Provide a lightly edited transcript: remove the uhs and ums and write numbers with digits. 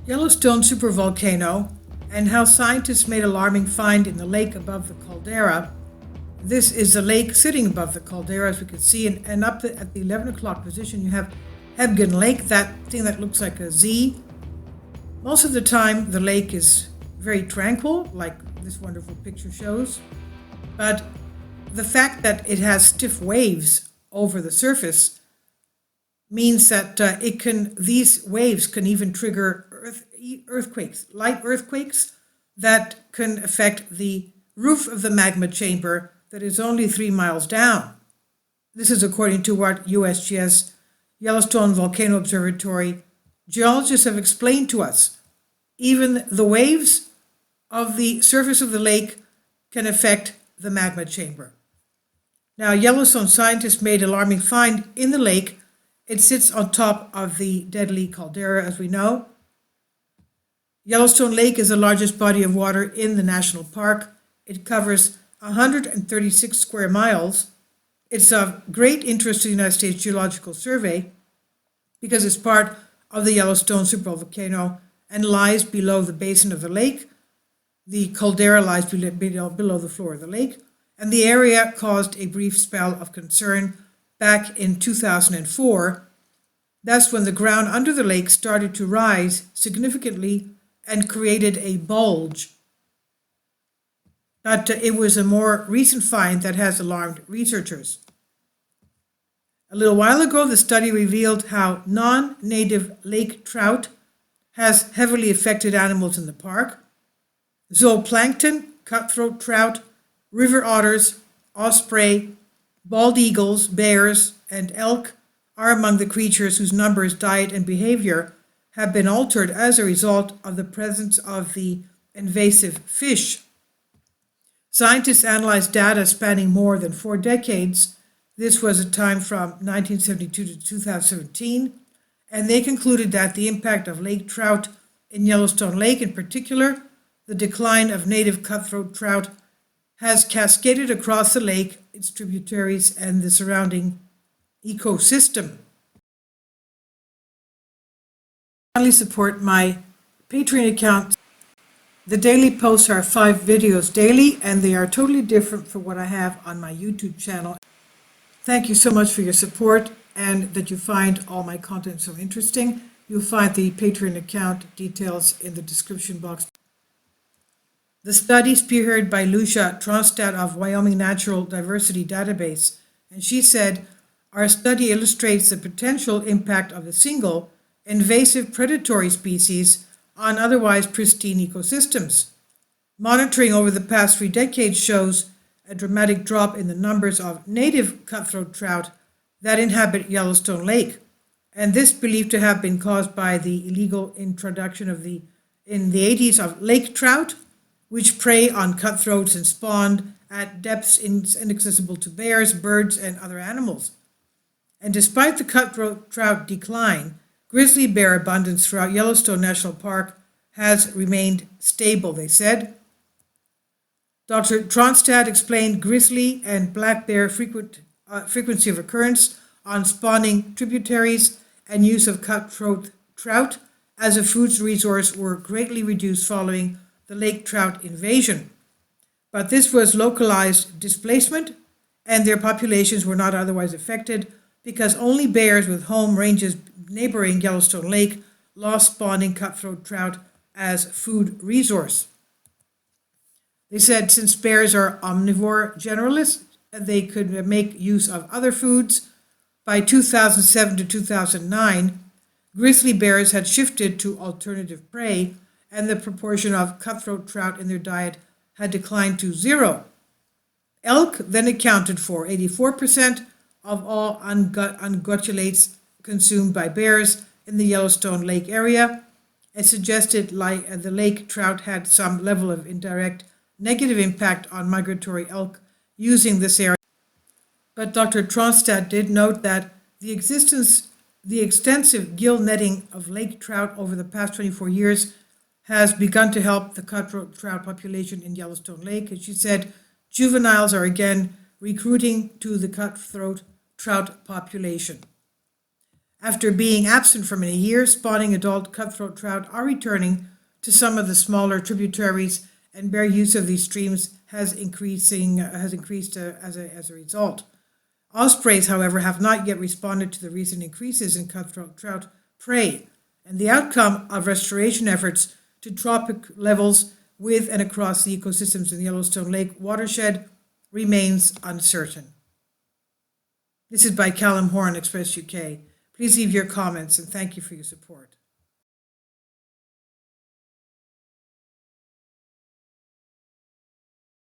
Yellowstone Supervolcano, and how scientists made alarming find in the lake above the Caldera. This is the lake sitting above the Caldera, as we can see, and up at the 11 o'clock position you have Hebgen Lake, that thing that looks like a Z. Most of the time the lake is very tranquil, like this wonderful picture shows, but the fact that it has stiff waves over the surface means that these waves can even trigger earthquakes, light earthquakes that can affect the roof of the magma chamber that is only 3 miles down. This is according to what USGS, Yellowstone Volcano Observatory, geologists have explained to us. Even the waves of the surface of the lake can affect the magma chamber. Now, Yellowstone scientists made an alarming find in the lake. It sits on top of the deadly caldera, as we know. Yellowstone Lake is the largest body of water in the national park. It covers 136 square miles. It's of great interest to the United States Geological Survey because it's part of the Yellowstone Supervolcano and lies below the basin of the lake. The caldera lies below the floor of the lake, and the area caused a brief spell of concern back in 2004. That's when the ground under the lake started to rise significantly and created a bulge. But it was a more recent find that has alarmed researchers. A little while ago, the study revealed how non-native lake trout has heavily affected animals in the park. Zooplankton, cutthroat trout, river otters, osprey, bald eagles, bears, and elk are among the creatures whose numbers, diet, and behavior have been altered as a result of the presence of the invasive fish. Scientists analyzed data spanning more than 4 decades. This was a time from 1972 to 2017, and they concluded that the impact of lake trout in Yellowstone Lake, in particular, the decline of native cutthroat trout, has cascaded across the lake, its tributaries, and the surrounding ecosystem. Finally, support my Patreon account. The daily posts are 5 videos daily, and they are totally different from what I have on my YouTube channel. Thank you so much for your support and that you find all my content so interesting. You'll find the Patreon account details in the description box. The study spearheaded by Lucia Tronstad of Wyoming Natural Diversity Database, and she said, "Our study illustrates the potential impact of a single invasive predatory species on otherwise pristine ecosystems. Monitoring over the past 3 decades shows a dramatic drop in the numbers of native cutthroat trout that inhabit Yellowstone Lake, and this believed to have been caused by the illegal introduction in the 80s of lake trout, which prey on cutthroats and spawned at depths inaccessible to bears, birds, and other animals. And despite the cutthroat trout decline, grizzly bear abundance throughout Yellowstone National Park has remained stable," they said. Dr. Tronstad explained grizzly and black bear frequency of occurrence on spawning tributaries and use of cutthroat trout as a food resource were greatly reduced following the lake trout invasion. But this was localized displacement, and their populations were not otherwise affected because only bears with home ranges neighboring Yellowstone Lake lost spawning cutthroat trout as food resource. They said since bears are omnivore generalists, they could make use of other foods. By 2007 to 2009, grizzly bears had shifted to alternative prey, and the proportion of cutthroat trout in their diet had declined to 0. Elk then accounted for 84% of all ungulates consumed by bears in the Yellowstone Lake area, and suggested the lake trout had some level of indirect negative impact on migratory elk using this area. But Dr. Tronstad did note that the extensive gill netting of lake trout over the past 24 years has begun to help the cutthroat trout population in Yellowstone Lake. And she said juveniles are again recruiting to the cutthroat trout population. After being absent for many years, spawning adult cutthroat trout are returning to some of the smaller tributaries, and bare use of these streams has increased as a result. Ospreys, however, have not yet responded to the recent increases in cutthroat trout prey, and the outcome of restoration efforts to trophic levels with and across the ecosystems in the Yellowstone Lake watershed remains uncertain. This is by Callum Horn, Express UK. Please leave your comments, and thank you for your support.